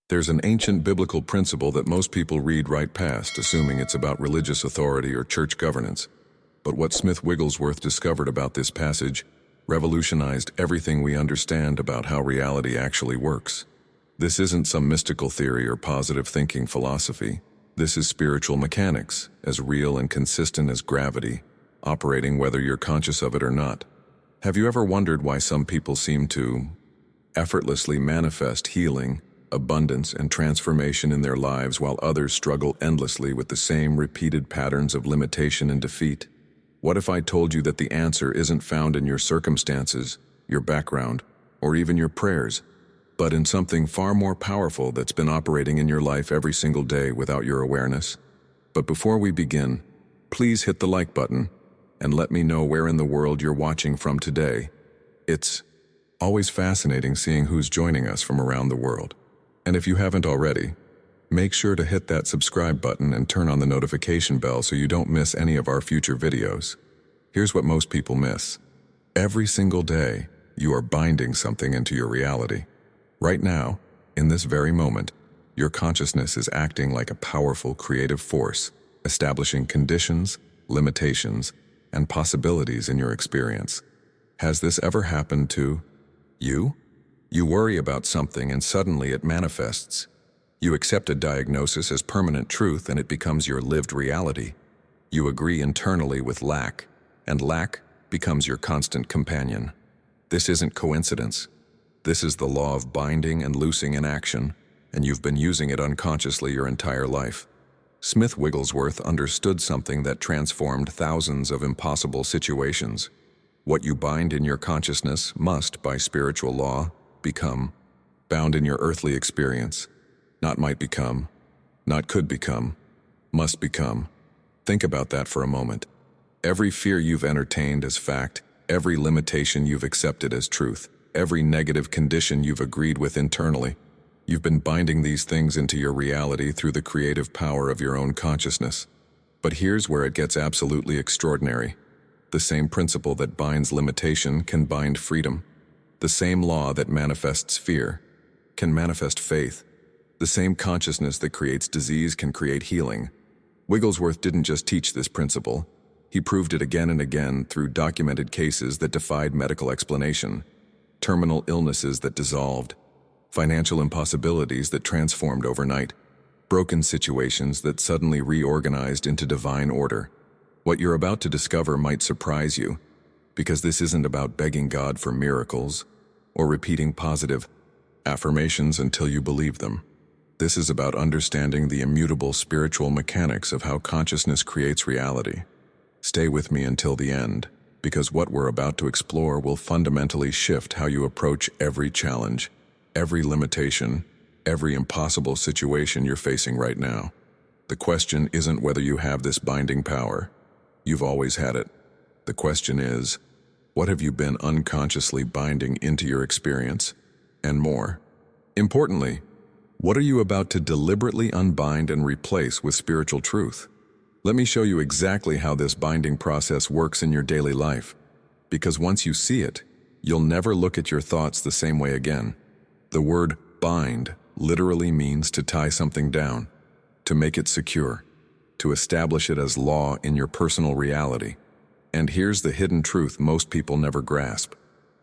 There's an ancient biblical principle that most people read right past, assuming it's about religious authority or church governance. But what Smith Wigglesworth discovered about this passage revolutionized everything we understand about how reality actually works. This isn't some mystical theory or positive thinking philosophy. This is spiritual mechanics, as real and consistent as gravity, operating whether you're conscious of it or not. Have you ever wondered why some people seem to effortlessly manifest healing, abundance, and transformation in their lives while others struggle endlessly with the same repeated patterns of limitation and defeat? What if I told you that the answer isn't found in your circumstances, your background, or even your prayers, but in something far more powerful that's been operating in your life every single day without your awareness? But before we begin, please hit the like button and let me know where in the world you're watching from today. It's always fascinating seeing who's joining us from around the world. And if you haven't already, make sure to hit that subscribe button and turn on the notification bell so you don't miss any of our future videos. Here's what most people miss. Every single day, you are binding something into your reality. Right now, in this very moment, your consciousness is acting like a powerful creative force, establishing conditions, limitations, and possibilities in your experience. Has this ever happened to you? You worry about something and suddenly it manifests. You accept a diagnosis as permanent truth and it becomes your lived reality. You agree internally with lack, and lack becomes your constant companion. This isn't coincidence. This is the law of binding and loosing in action, and you've been using it unconsciously your entire life. Smith Wigglesworth understood something that transformed thousands of impossible situations. What you bind in your consciousness must, by spiritual law, become bound in your earthly experience. Not might become, not could become, must become. Think about that for a moment. Every fear you've entertained as fact, every limitation you've accepted as truth, every negative condition you've agreed with internally, you've been binding these things into your reality through the creative power of your own consciousness. But here's where it gets absolutely extraordinary. The same principle that binds limitation can bind freedom. The same law that manifests fear can manifest faith. The same consciousness that creates disease can create healing. Wigglesworth didn't just teach this principle. He proved it again and again through documented cases that defied medical explanation, terminal illnesses that dissolved, financial impossibilities that transformed overnight, broken situations that suddenly reorganized into divine order. What you're about to discover might surprise you, because this isn't about begging God for miracles or repeating positive affirmations until you believe them. This is about understanding the immutable spiritual mechanics of how consciousness creates reality. Stay with me until the end, because what we're about to explore will fundamentally shift how you approach every challenge, every limitation, every impossible situation you're facing right now. The question isn't whether you have this binding power. You've always had it. The question is, what have you been unconsciously binding into your experience? And more importantly, what are you about to deliberately unbind and replace with spiritual truth? Let me show you exactly how this binding process works in your daily life. Because once you see it, you'll never look at your thoughts the same way again. The word bind literally means to tie something down, to make it secure, to establish it as law in your personal reality. And here's the hidden truth most people never grasp.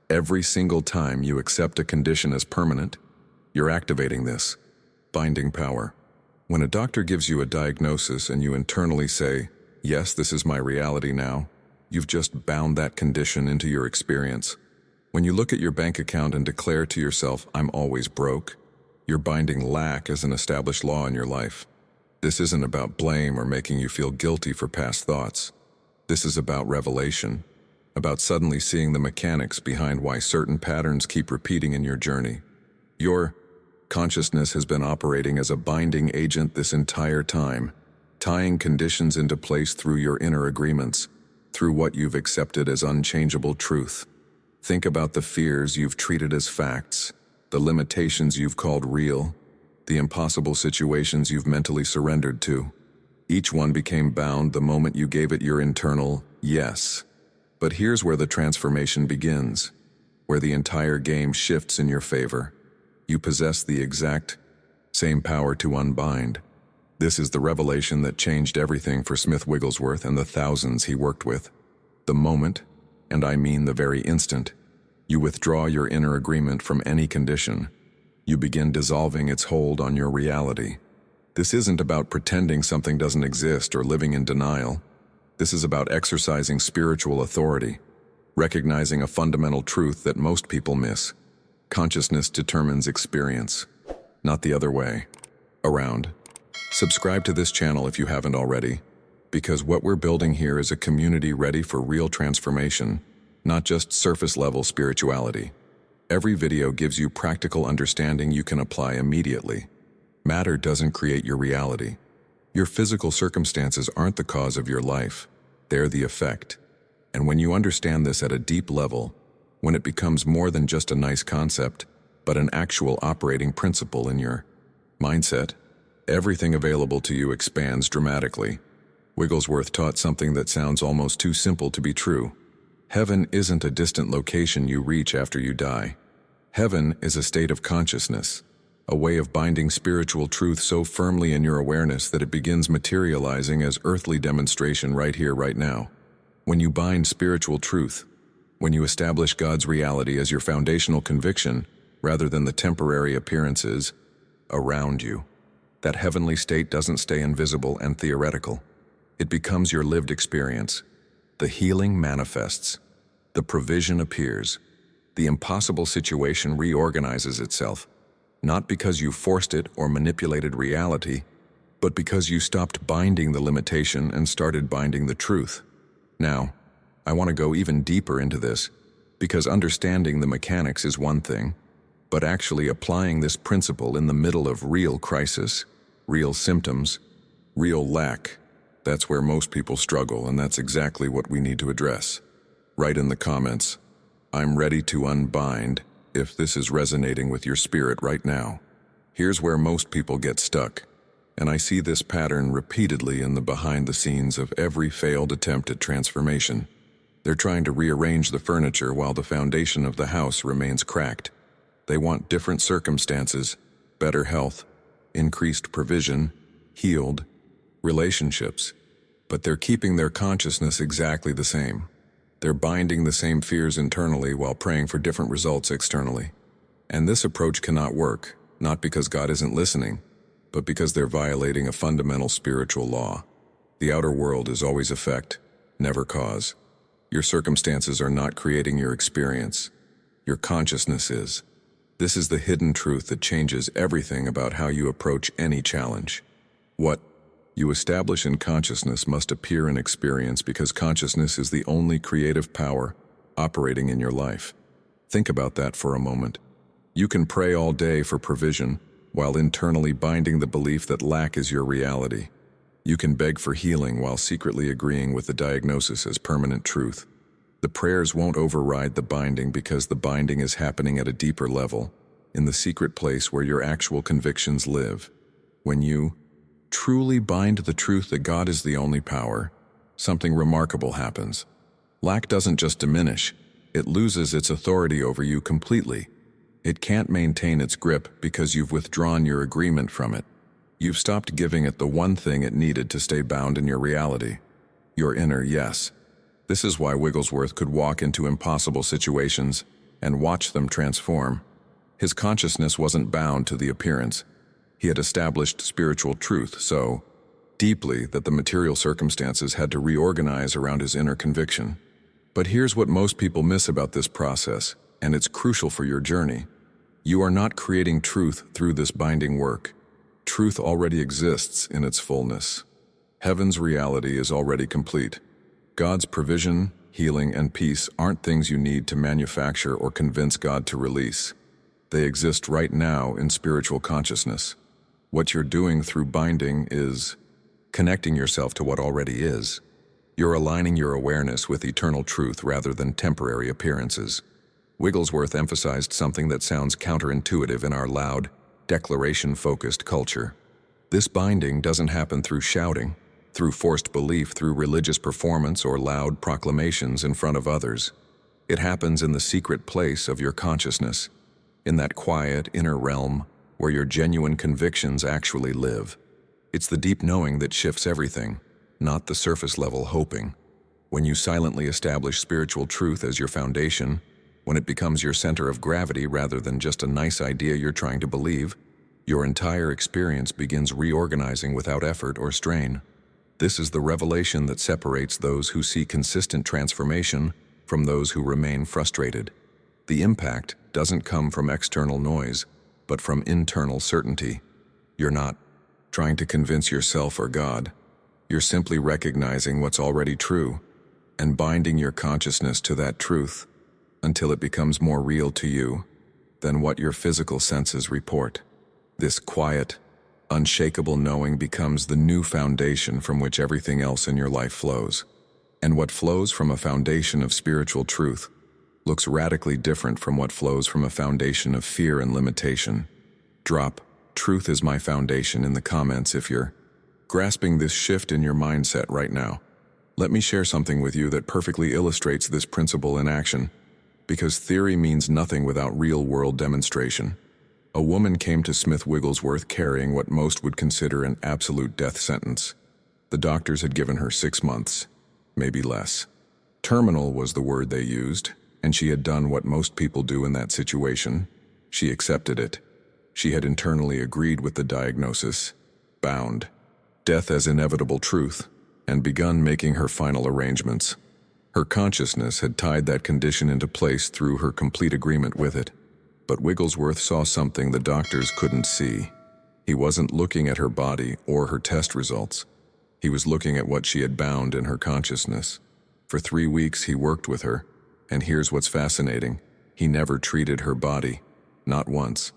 Every single time you accept a condition as permanent, you're activating this binding power. When a doctor gives you a diagnosis and you internally say, "Yes, this is my reality now," you've just bound that condition into your experience. When you look at your bank account and declare to yourself, "I'm always broke," you're binding lack as an established law in your life. This isn't about blame or making you feel guilty for past thoughts. This is about revelation, about suddenly seeing the mechanics behind why certain patterns keep repeating in your journey. Your consciousness has been operating as a binding agent this entire time, tying conditions into place through your inner agreements, through what you've accepted as unchangeable truth. Think about the fears you've treated as facts, the limitations you've called real, the impossible situations you've mentally surrendered to. Each one became bound the moment you gave it your internal yes. But here's where the transformation begins, where the entire game shifts in your favor. You possess the exact same power to unbind. This is the revelation that changed everything for Smith Wigglesworth and the thousands he worked with. The moment, and I mean the very instant, you withdraw your inner agreement from any condition, you begin dissolving its hold on your reality. This isn't about pretending something doesn't exist or living in denial. This is about exercising spiritual authority, recognizing a fundamental truth that most people miss. Consciousness determines experience, not the other way around. Subscribe to this channel if you haven't already, because what we're building here is a community ready for real transformation, not just surface-level spirituality. Every video gives you practical understanding you can apply immediately. Matter doesn't create your reality. Your physical circumstances aren't the cause of your life. They're the effect. And when you understand this at a deep level, when it becomes more than just a nice concept, but an actual operating principle in your mindset, everything available to you expands dramatically. Wigglesworth taught something that sounds almost too simple to be true. Heaven isn't a distant location you reach after you die. Heaven is a state of consciousness, a way of binding spiritual truth so firmly in your awareness that it begins materializing as earthly demonstration right here, right now. When you bind spiritual truth, when you establish God's reality as your foundational conviction, rather than the temporary appearances around you, that heavenly state doesn't stay invisible and theoretical. It becomes your lived experience. The healing manifests. The provision appears. The impossible situation reorganizes itself, not because you forced it or manipulated reality, but because you stopped binding the limitation and started binding the truth. Now, I want to go even deeper into this, because understanding the mechanics is one thing, but actually applying this principle in the middle of real crisis, real symptoms, real lack, that's where most people struggle, and that's exactly what we need to address. Write in the comments, "I'm ready to unbind," if this is resonating with your spirit right now. Here's where most people get stuck, and I see this pattern repeatedly in the behind the scenes of every failed attempt at transformation. They're trying to rearrange the furniture while the foundation of the house remains cracked. They want different circumstances, better health, increased provision, healed relationships, but they're keeping their consciousness exactly the same. They're binding the same fears internally while praying for different results externally. And this approach cannot work, not because God isn't listening, but because they're violating a fundamental spiritual law. The outer world is always effect, never cause. Your circumstances are not creating your experience. Your consciousness is. This is the hidden truth that changes everything about how you approach any challenge. What you establish in consciousness must appear in experience, because consciousness is the only creative power operating in your life. Think about that for a moment. You can pray all day for provision while internally binding the belief that lack is your reality. You can beg for healing while secretly agreeing with the diagnosis as permanent truth. The prayers won't override the binding, because the binding is happening at a deeper level, in the secret place where your actual convictions live. When you truly bind the truth that God is the only power, something remarkable happens. Lack doesn't just diminish, it loses its authority over you completely. It can't maintain its grip because you've withdrawn your agreement from it. You've stopped giving it the one thing it needed to stay bound in your reality, your inner yes. This is why Wigglesworth could walk into impossible situations and watch them transform. His consciousness wasn't bound to the appearance. He had established spiritual truth so deeply that the material circumstances had to reorganize around his inner conviction. But here's what most people miss about this process, and it's crucial for your journey. You are not creating truth through this binding work. Truth already exists in its fullness. Heaven's reality is already complete. God's provision, healing, and peace aren't things you need to manufacture or convince God to release. They exist right now in spiritual consciousness. What you're doing through binding is connecting yourself to what already is. You're aligning your awareness with eternal truth rather than temporary appearances. Wigglesworth emphasized something that sounds counterintuitive in our loud, declaration-focused culture. This binding doesn't happen through shouting, through forced belief, through religious performance, or loud proclamations in front of others. It happens in the secret place of your consciousness, in that quiet inner realm where your genuine convictions actually live. It's the deep knowing that shifts everything, not the surface-level hoping. When you silently establish spiritual truth as your foundation, when it becomes your center of gravity rather than just a nice idea you're trying to believe, your entire experience begins reorganizing without effort or strain. This is the revelation that separates those who see consistent transformation from those who remain frustrated. The impact doesn't come from external noise, but from internal certainty. You're not trying to convince yourself or God. You're simply recognizing what's already true and binding your consciousness to that truth until it becomes more real to you than what your physical senses report. This quiet, unshakable knowing becomes the new foundation from which everything else in your life flows. And what flows from a foundation of spiritual truth looks radically different from what flows from a foundation of fear and limitation. Drop "truth is my foundation" in the comments if you're grasping this shift in your mindset right now. Let me share something with you that perfectly illustrates this principle in action, because theory means nothing without real-world demonstration. A woman came to Smith Wigglesworth carrying what most would consider an absolute death sentence. The doctors had given her 6 months, maybe less. Terminal was the word they used, and she had done what most people do in that situation. She accepted it. She had internally agreed with the diagnosis, bound death as inevitable truth, and begun making her final arrangements. Her consciousness had tied that condition into place through her complete agreement with it. But Wigglesworth saw something the doctors couldn't see. He wasn't looking at her body or her test results. He was looking at what she had bound in her consciousness. For 3 weeks he worked with her, and here's what's fascinating. He never treated her body, not once.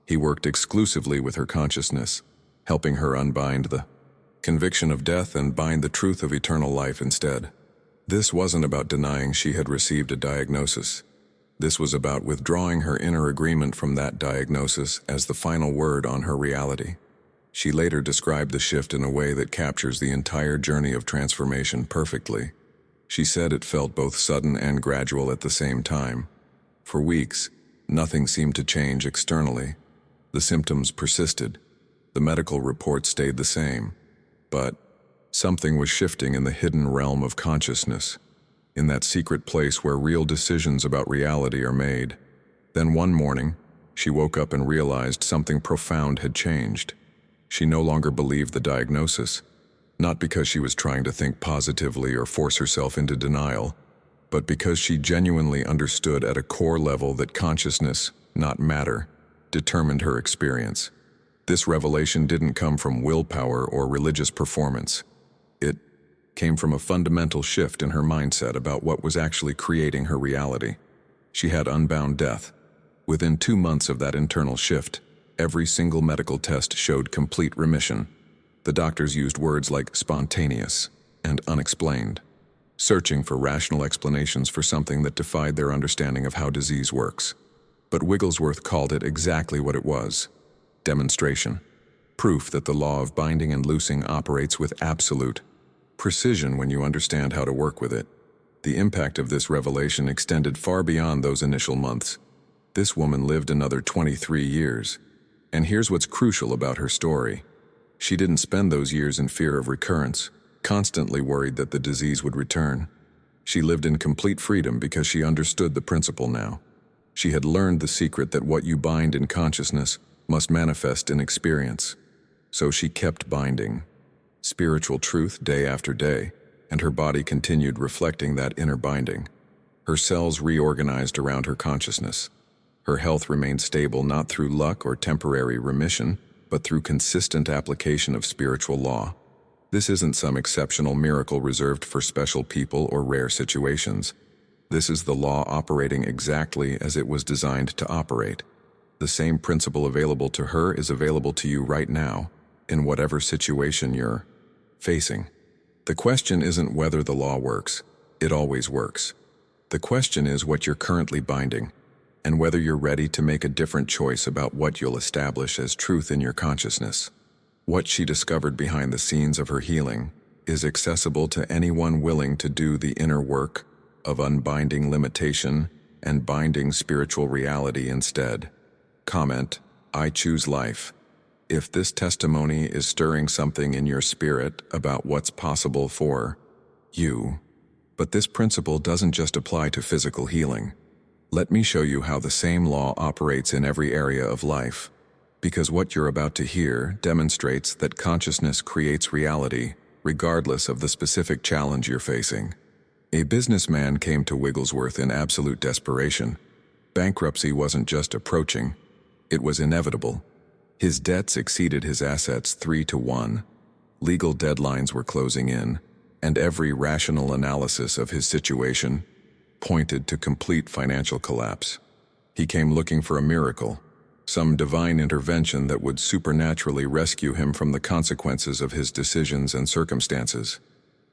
He worked exclusively with her consciousness, helping her unbind the conviction of death and bind the truth of eternal life instead. This wasn't about denying she had received a diagnosis. This was about withdrawing her inner agreement from that diagnosis as the final word on her reality. She later described the shift in a way that captures the entire journey of transformation perfectly. She said it felt both sudden and gradual at the same time. For weeks, nothing seemed to change externally. The symptoms persisted. The medical reports stayed the same. But something was shifting in the hidden realm of consciousness, in that secret place where real decisions about reality are made. Then one morning, she woke up and realized something profound had changed. She no longer believed the diagnosis, not because she was trying to think positively or force herself into denial, but because she genuinely understood at a core level that consciousness, not matter, determined her experience. This revelation didn't come from willpower or religious performance. It came from a fundamental shift in her mindset about what was actually creating her reality. She had unbound death. Within 2 months of that internal shift, every single medical test showed complete remission. The doctors used words like spontaneous and unexplained, searching for rational explanations for something that defied their understanding of how disease works. But Wigglesworth called it exactly what it was: demonstration. Proof that the law of binding and loosing operates with absolute precision when you understand how to work with it. The impact of this revelation extended far beyond those initial months. This woman lived another 23 years. And here's what's crucial about her story. She didn't spend those years in fear of recurrence, constantly worried that the disease would return. She lived in complete freedom because she understood the principle now. She had learned the secret that what you bind in consciousness must manifest in experience. So she kept binding spiritual truth day after day, and her body continued reflecting that inner binding. Her cells reorganized around her consciousness. Her health remained stable not through luck or temporary remission, but through consistent application of spiritual law. This isn't some exceptional miracle reserved for special people or rare situations. This is the law operating exactly as it was designed to operate. The same principle available to her is available to you right now, in whatever situation you're facing. The question isn't whether the law works. It always works. The question is what you're currently binding, and whether you're ready to make a different choice about what you'll establish as truth in your consciousness. What she discovered behind the scenes of her healing is accessible to anyone willing to do the inner work of unbinding limitation and binding spiritual reality instead. Comment: I choose life. If this testimony is stirring something in your spirit about what's possible for you, but this principle doesn't just apply to physical healing. Let me show you how the same law operates in every area of life, because what you're about to hear demonstrates that consciousness creates reality regardless of the specific challenge you're facing. A businessman came to Wigglesworth in absolute desperation. Bankruptcy wasn't just approaching, it was inevitable. His debts exceeded his assets 3-1. Legal deadlines were closing in, and every rational analysis of his situation pointed to complete financial collapse. He came looking for a miracle, some divine intervention that would supernaturally rescue him from the consequences of his decisions and circumstances.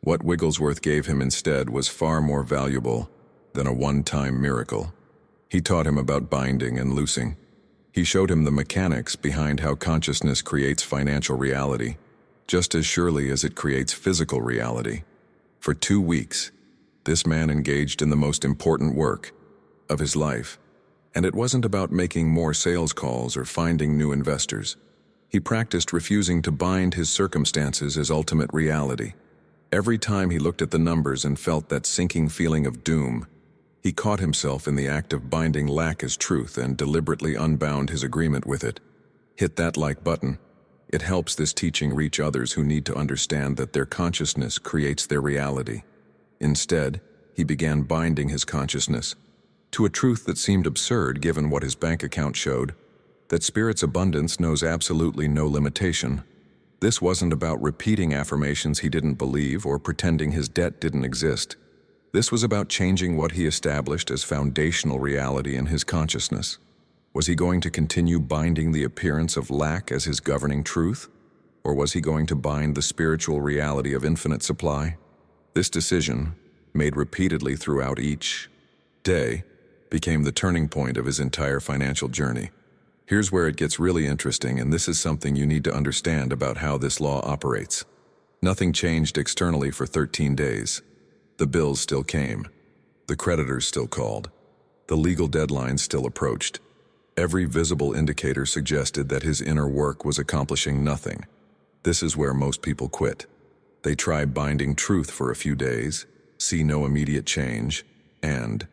What Wigglesworth gave him instead was far more valuable than a one-time miracle. He taught him about binding and loosing. He showed him the mechanics behind how consciousness creates financial reality, just as surely as it creates physical reality. For 2 weeks, this man engaged in the most important work of his life. And it wasn't about making more sales calls or finding new investors. He practiced refusing to bind his circumstances as ultimate reality. Every time he looked at the numbers and felt that sinking feeling of doom, he caught himself in the act of binding lack as truth and deliberately unbound his agreement with it. Hit that like button. It helps this teaching reach others who need to understand that their consciousness creates their reality. Instead, he began binding his consciousness to a truth that seemed absurd given what his bank account showed, that Spirit's abundance knows absolutely no limitation. This wasn't about repeating affirmations he didn't believe or pretending his debt didn't exist. This was about changing what he established as foundational reality in his consciousness. Was he going to continue binding the appearance of lack as his governing truth? Or was he going to bind the spiritual reality of infinite supply? This decision, made repeatedly throughout each day, became the turning point of his entire financial journey. Here's where it gets really interesting, and this is something you need to understand about how this law operates. Nothing changed externally for 13 days. The bills still came. The creditors still called. The legal deadlines still approached. Every visible indicator suggested that his inner work was accomplishing nothing. This is where most people quit. They try binding truth for a few days, see no immediate change, and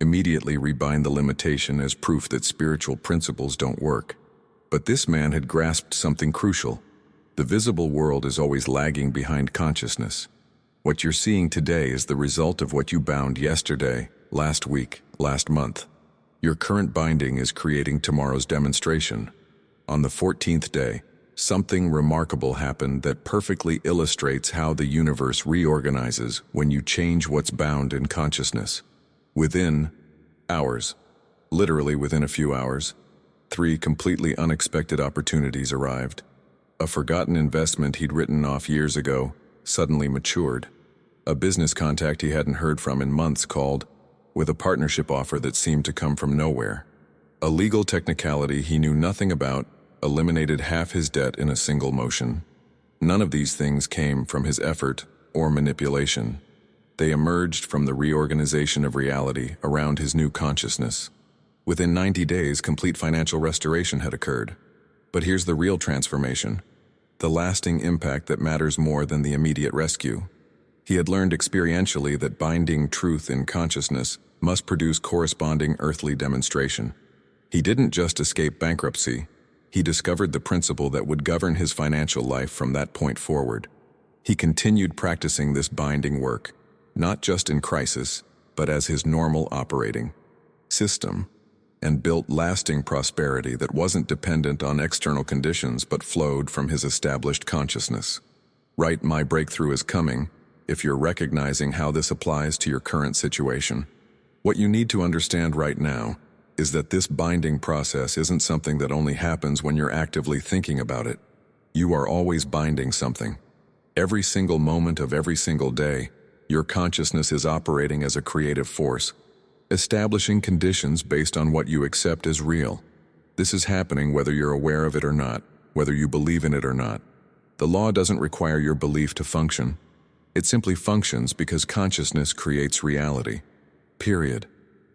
immediately rebind the limitation as proof that spiritual principles don't work. But this man had grasped something crucial. The visible world is always lagging behind consciousness. What you're seeing today is the result of what you bound yesterday, last week, last month. Your current binding is creating tomorrow's demonstration. On the 14th day, something remarkable happened that perfectly illustrates how the universe reorganizes when you change what's bound in consciousness. Within hours, literally within a few hours, 3 completely unexpected opportunities arrived. A forgotten investment he'd written off years ago suddenly matured. A business contact he hadn't heard from in months called, with a partnership offer that seemed to come from nowhere. A legal technicality he knew nothing about eliminated half his debt in a single motion. None of these things came from his effort or manipulation. They emerged from the reorganization of reality around his new consciousness. Within 90 days, complete financial restoration had occurred. But here's the real transformation, the lasting impact that matters more than the immediate rescue. He had learned experientially that binding truth in consciousness must produce corresponding earthly demonstration. He didn't just escape bankruptcy, he discovered the principle that would govern his financial life from that point forward. He continued practicing this binding work, not just in crisis, but as his normal operating system, and built lasting prosperity that wasn't dependent on external conditions but flowed from his established consciousness. Right, my breakthrough is coming, if you're recognizing how this applies to your current situation. What you need to understand right now is that this binding process isn't something that only happens when you're actively thinking about it. You are always binding something. Every single moment of every single day, your consciousness is operating as a creative force, establishing conditions based on what you accept as real. This is happening whether you're aware of it or not, whether you believe in it or not. The law doesn't require your belief to function. It simply functions because consciousness creates reality. Period.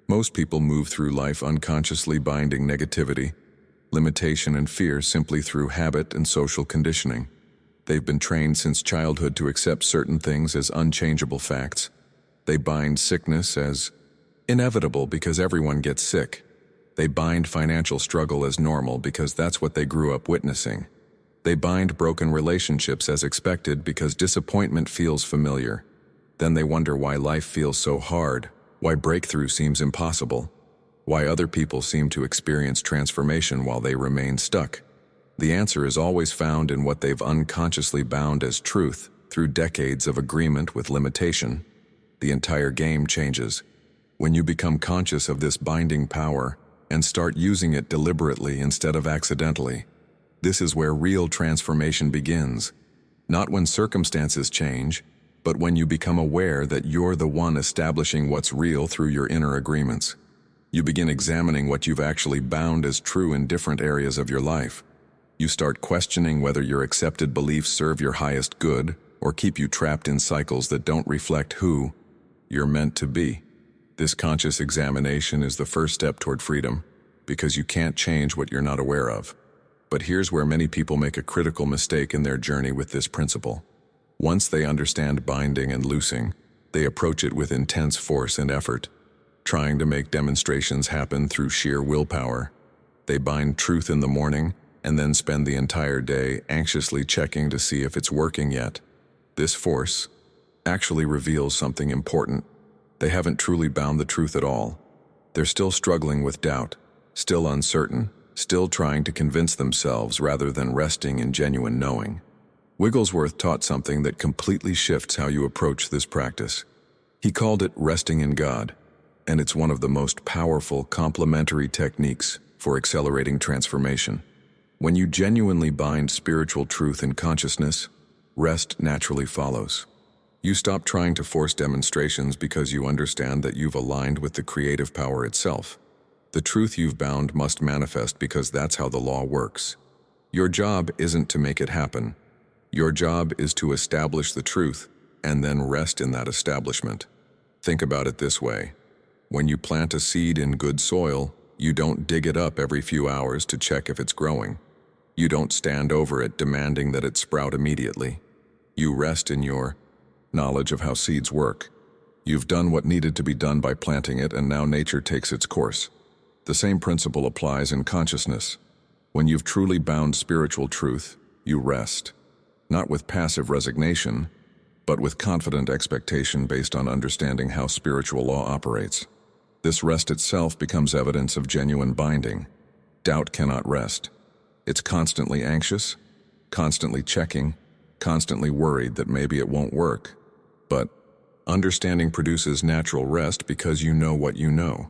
Most people move through life unconsciously binding negativity. limitation and fear simply through habit and social conditioning. They've been trained since childhood to accept certain things as unchangeable facts. They bind sickness as inevitable because everyone gets sick. They bind financial struggle as normal because that's what they grew up witnessing. They bind broken relationships as expected because disappointment feels familiar. Then they wonder why life feels so hard, why breakthrough seems impossible, why other people seem to experience transformation while they remain stuck. The answer is always found in what they've unconsciously bound as truth through decades of agreement with limitation. The entire game changes when you become conscious of this binding power and start using it deliberately instead of accidentally. This is where real transformation begins, not when circumstances change, but when you become aware that you're the one establishing what's real through your inner agreements. You begin examining what you've actually bound as true in different areas of your life. You start questioning whether your accepted beliefs serve your highest good or keep you trapped in cycles that don't reflect who you're meant to be. This conscious examination is the first step toward freedom, because you can't change what you're not aware of. But here's where many people make a critical mistake in their journey with this principle. Once they understand binding and loosing, they approach it with intense force and effort, trying to make demonstrations happen through sheer willpower. They bind truth in the morning and then spend the entire day anxiously checking to see if it's working yet. This force actually reveals something important. They haven't truly bound the truth at all. They're still struggling with doubt, still uncertain, still trying to convince themselves rather than resting in genuine knowing. Wigglesworth taught something that completely shifts how you approach this practice. He called it resting in God, and it's one of the most powerful complementary techniques for accelerating transformation. When you genuinely bind spiritual truth in consciousness, rest naturally follows. You stop trying to force demonstrations because you understand that you've aligned with the creative power itself. The truth you've bound must manifest because that's how the law works. Your job isn't to make it happen. Your job is to establish the truth and then rest in that establishment. Think about it this way. When you plant a seed in good soil, you don't dig it up every few hours to check if it's growing. You don't stand over it demanding that it sprout immediately. You rest in your knowledge of how seeds work. You've done what needed to be done by planting it, and now nature takes its course. The same principle applies in consciousness. When you've truly bound spiritual truth, you rest, not with passive resignation, but with confident expectation based on understanding how spiritual law operates. This rest itself becomes evidence of genuine binding. Doubt cannot rest. It's constantly anxious, constantly checking, constantly worried that maybe it won't work. But understanding produces natural rest because you know what you know.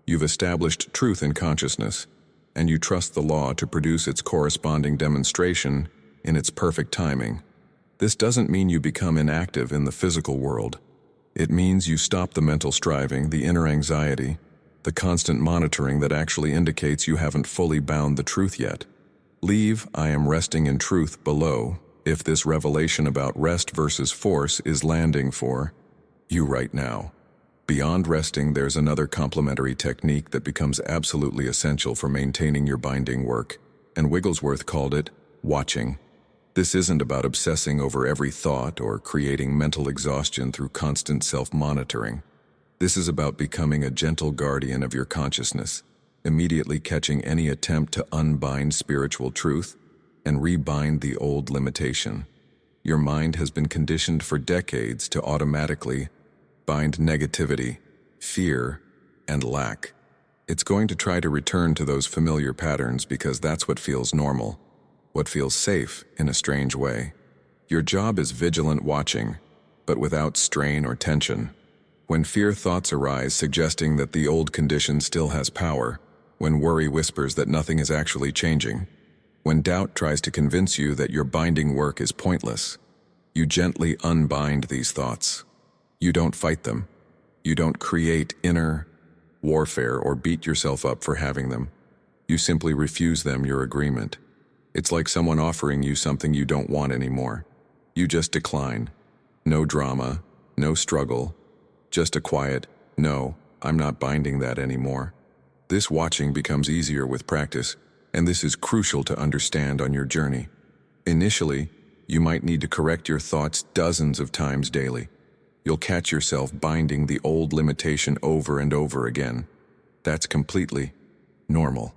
You've established truth in consciousness, and you trust the law to produce its corresponding demonstration in its perfect timing. This doesn't mean you become inactive in the physical world. It means you stop the mental striving, the inner anxiety, the constant monitoring that actually indicates you haven't fully bound the truth yet. Leave "I am resting in truth" below if this revelation about rest versus force is landing for you right now. Beyond resting, there's another complementary technique that becomes absolutely essential for maintaining your binding work, and Wigglesworth called it watching. This isn't about obsessing over every thought or creating mental exhaustion through constant self-monitoring. This is about becoming a gentle guardian of your consciousness, immediately catching any attempt to unbind spiritual truth and rebind the old limitation. Your mind has been conditioned for decades to automatically bind negativity, fear, and lack. It's going to try to return to those familiar patterns because that's what feels normal, what feels safe in a strange way. Your job is vigilant watching, but without strain or tension. When fear thoughts arise suggesting that the old condition still has power, when worry whispers that nothing is actually changing, when doubt tries to convince you that your binding work is pointless, you gently unbind these thoughts. You don't fight them. You don't create inner warfare or beat yourself up for having them. You simply refuse them your agreement. It's like someone offering you something you don't want anymore. You just decline. No drama, no struggle, just a quiet, "No, I'm not binding that anymore." This watching becomes easier with practice And this is crucial to understand on your journey. Initially, you might need to correct your thoughts dozens of times daily. You'll catch yourself binding the old limitation over and over again. That's completely normal.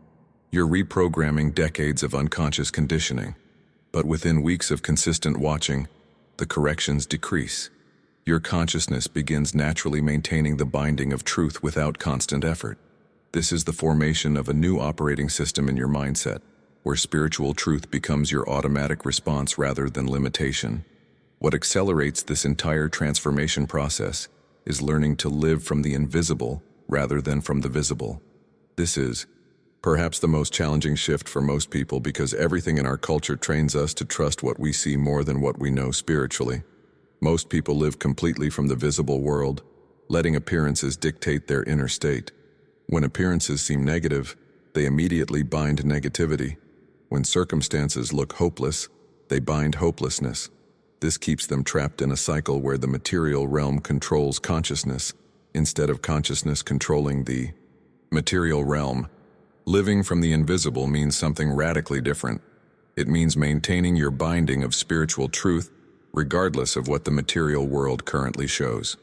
You're reprogramming decades of unconscious conditioning. But within weeks of consistent watching, the corrections decrease. Your consciousness begins naturally maintaining the binding of truth without constant effort. This is the formation of a new operating system in your mindset, where spiritual truth becomes your automatic response rather than limitation. What accelerates this entire transformation process is learning to live from the invisible rather than from the visible. This is perhaps the most challenging shift for most people because everything in our culture trains us to trust what we see more than what we know spiritually. Most people live completely from the visible world, letting appearances dictate their inner state. When appearances seem negative, they immediately bind negativity. When circumstances look hopeless, they bind hopelessness. This keeps them trapped in a cycle where the material realm controls consciousness, instead of consciousness controlling the material realm. Living from the invisible means something radically different. It means maintaining your binding of spiritual truth, regardless of what the material world currently shows.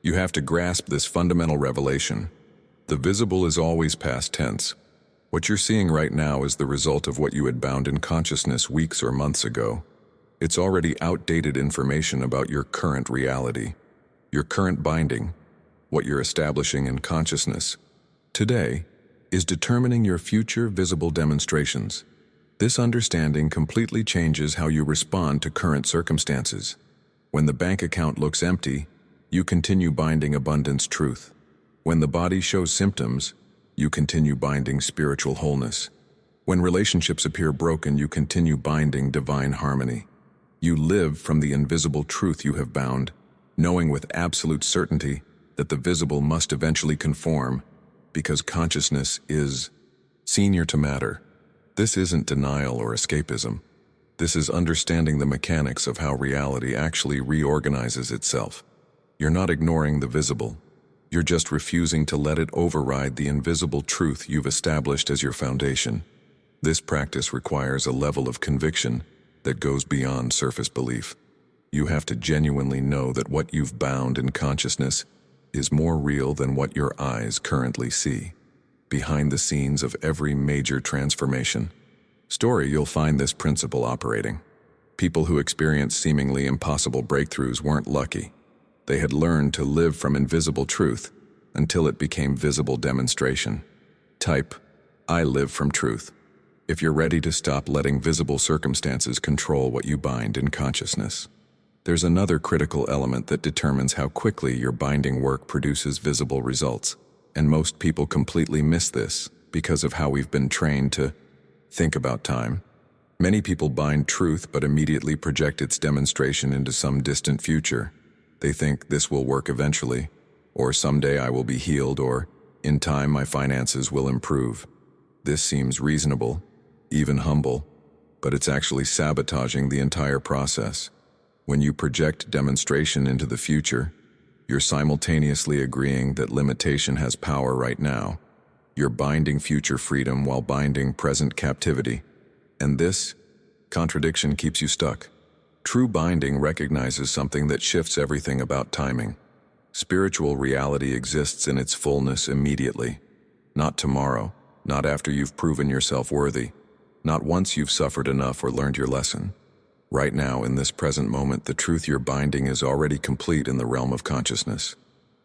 You have to grasp this fundamental revelation. The visible is always past tense. What you're seeing right now is the result of what you had bound in consciousness weeks or months ago. It's already outdated information about your current reality, your current binding, what you're establishing in consciousness. Today is determining your future visible demonstrations. This understanding completely changes how you respond to current circumstances. When the bank account looks empty, you continue binding abundance truth. When the body shows symptoms, you continue binding spiritual wholeness. When relationships appear broken, you continue binding divine harmony. You live from the invisible truth you have bound, knowing with absolute certainty that the visible must eventually conform, because consciousness is senior to matter. This isn't denial or escapism. This is understanding the mechanics of how reality actually reorganizes itself. You're not ignoring the visible. You're just refusing to let it override the invisible truth you've established as your foundation. This practice requires a level of conviction that goes beyond surface belief. You have to genuinely know that what you've bound in consciousness is more real than what your eyes currently see. Behind the scenes of every major transformation story, you'll find this principle operating. People who experience seemingly impossible breakthroughs weren't lucky. They had learned to live from invisible truth until it became visible demonstration. Type, I live from truth, if you're ready to stop letting visible circumstances control what you bind in consciousness. There's another critical element that determines how quickly your binding work produces visible results, and most people completely miss this because of how we've been trained to think about time. Many people bind truth but immediately project its demonstration into some distant future. They think this will work eventually, or someday I will be healed, or in time my finances will improve. This seems reasonable, even humble, but it's actually sabotaging the entire process. When you project demonstration into the future, you're simultaneously agreeing that limitation has power right now. You're binding future freedom while binding present captivity, and this contradiction keeps you stuck. True binding recognizes something that shifts everything about timing. Spiritual reality exists in its fullness immediately, not tomorrow, not after you've proven yourself worthy, not once you've suffered enough or learned your lesson. Right now, in this present moment, the truth you're binding is already complete in the realm of consciousness.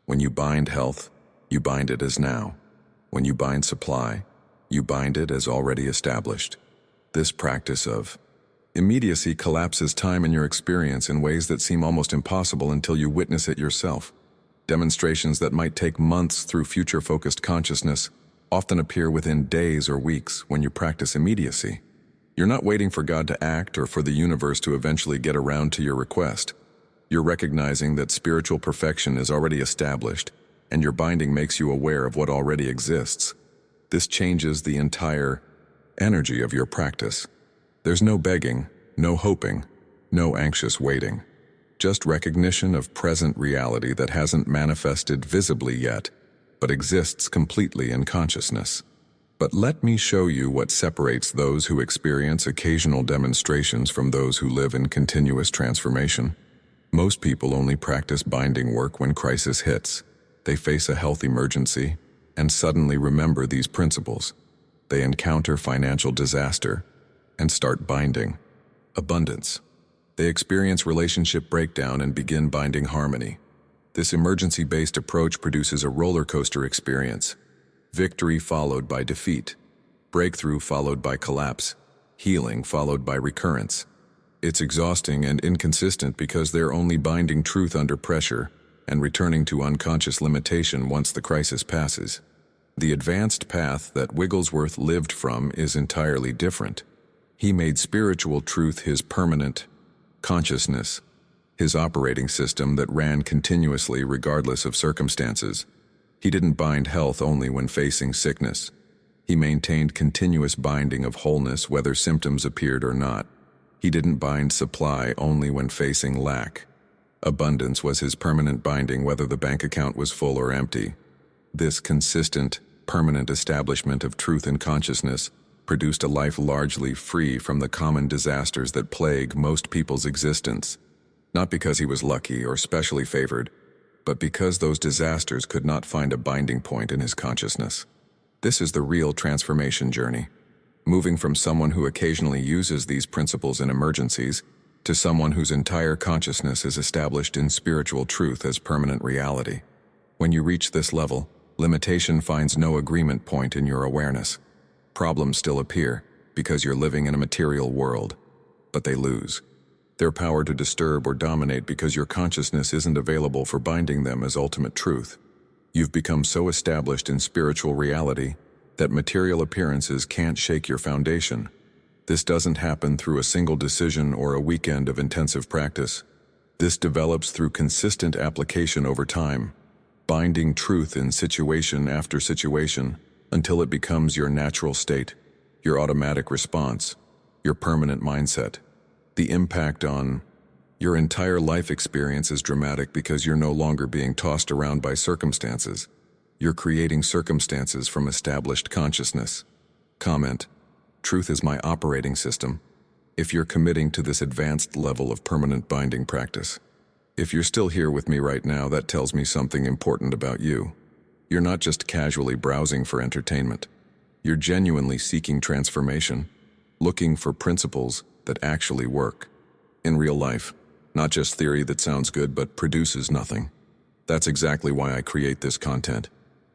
When you bind health, you bind it as now. When you bind supply, you bind it as already established. This practice of immediacy collapses time in your experience in ways that seem almost impossible until you witness it yourself. Demonstrations that might take months through future-focused consciousness often appear within days or weeks when you practice immediacy. You're not waiting for God to act or for the universe to eventually get around to your request. You're recognizing that spiritual perfection is already established, and your binding makes you aware of what already exists. This changes the entire energy of your practice. There's no begging, no hoping, no anxious waiting. Just recognition of present reality that hasn't manifested visibly yet, but exists completely in consciousness. But let me show you what separates those who experience occasional demonstrations from those who live in continuous transformation. Most people only practice binding work when crisis hits. They face a health emergency and suddenly remember these principles. They encounter financial disaster and start binding. Abundance. They experience relationship breakdown and begin binding harmony. This emergency-based approach produces a roller coaster experience. Victory followed by defeat. Breakthrough followed by collapse. Healing followed by recurrence. It's exhausting and inconsistent because they're only binding truth under pressure and returning to unconscious limitation once the crisis passes. The advanced path that Wigglesworth lived from is entirely different. He made spiritual truth his permanent consciousness, his operating system that ran continuously regardless of circumstances. He didn't bind health only when facing sickness. He maintained continuous binding of wholeness whether symptoms appeared or not. He didn't bind supply only when facing lack. Abundance was his permanent binding whether the bank account was full or empty. This consistent, permanent establishment of truth and consciousness produced a life largely free from the common disasters that plague most people's existence. Not because he was lucky or specially favored, but because those disasters could not find a binding point in his consciousness. This is the real transformation journey. Moving from someone who occasionally uses these principles in emergencies to someone whose entire consciousness is established in spiritual truth as permanent reality. When you reach this level, limitation finds no agreement point in your awareness. Problems still appear because you're living in a material world, but they lose their power to disturb or dominate because your consciousness isn't available for binding them as ultimate truth. You've become so established in spiritual reality that material appearances can't shake your foundation. This doesn't happen through a single decision or a weekend of intensive practice. This develops through consistent application over time, binding truth in situation after situation until it becomes your natural state, your automatic response, your permanent mindset. The impact on your entire life experience is dramatic because you're no longer being tossed around by circumstances. You're creating circumstances from established consciousness. Comment: truth is my operating system. If you're committing to this advanced level of permanent binding practice. If you're still here with me right now, that tells me something important about you. You're not just casually browsing for entertainment. You're genuinely seeking transformation, looking for principles that actually work. In real life, not just theory that sounds good but produces nothing. That's exactly why I create this content.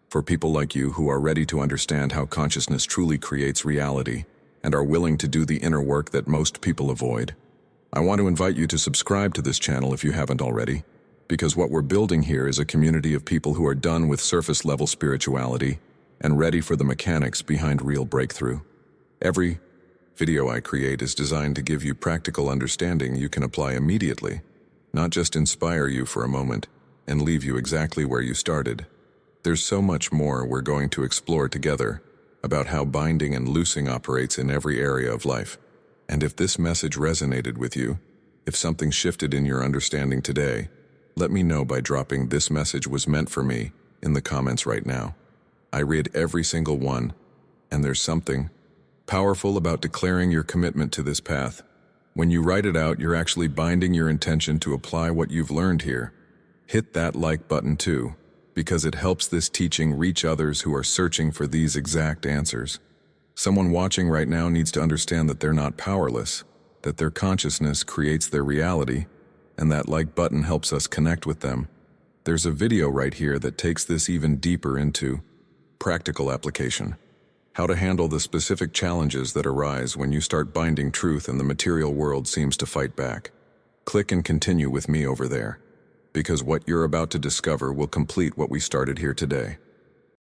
For people like you who are ready to understand how consciousness truly creates reality and are willing to do the inner work that most people avoid. I want to invite you to subscribe to this channel if you haven't already, because what we're building here is a community of people who are done with surface-level spirituality and ready for the mechanics behind real breakthrough. Every video I create is designed to give you practical understanding you can apply immediately, not just inspire you for a moment and leave you exactly where you started. There's so much more we're going to explore together about how binding and loosing operates in every area of life. And if this message resonated with you, if something shifted in your understanding today, let me know by dropping "this message was meant for me" in the comments right now. I read every single one, and there's something powerful about declaring your commitment to this path. When you write it out, you're actually binding your intention to apply what you've learned here. Hit that like button too, because it helps this teaching reach others who are searching for these exact answers. Someone watching right now needs to understand that they're not powerless, that their consciousness creates their reality, and that like button helps us connect with them. There's a video right here that takes this even deeper into practical application. How to handle the specific challenges that arise when you start binding truth and the material world seems to fight back. Click and continue with me over there, because what you're about to discover will complete what we started here today.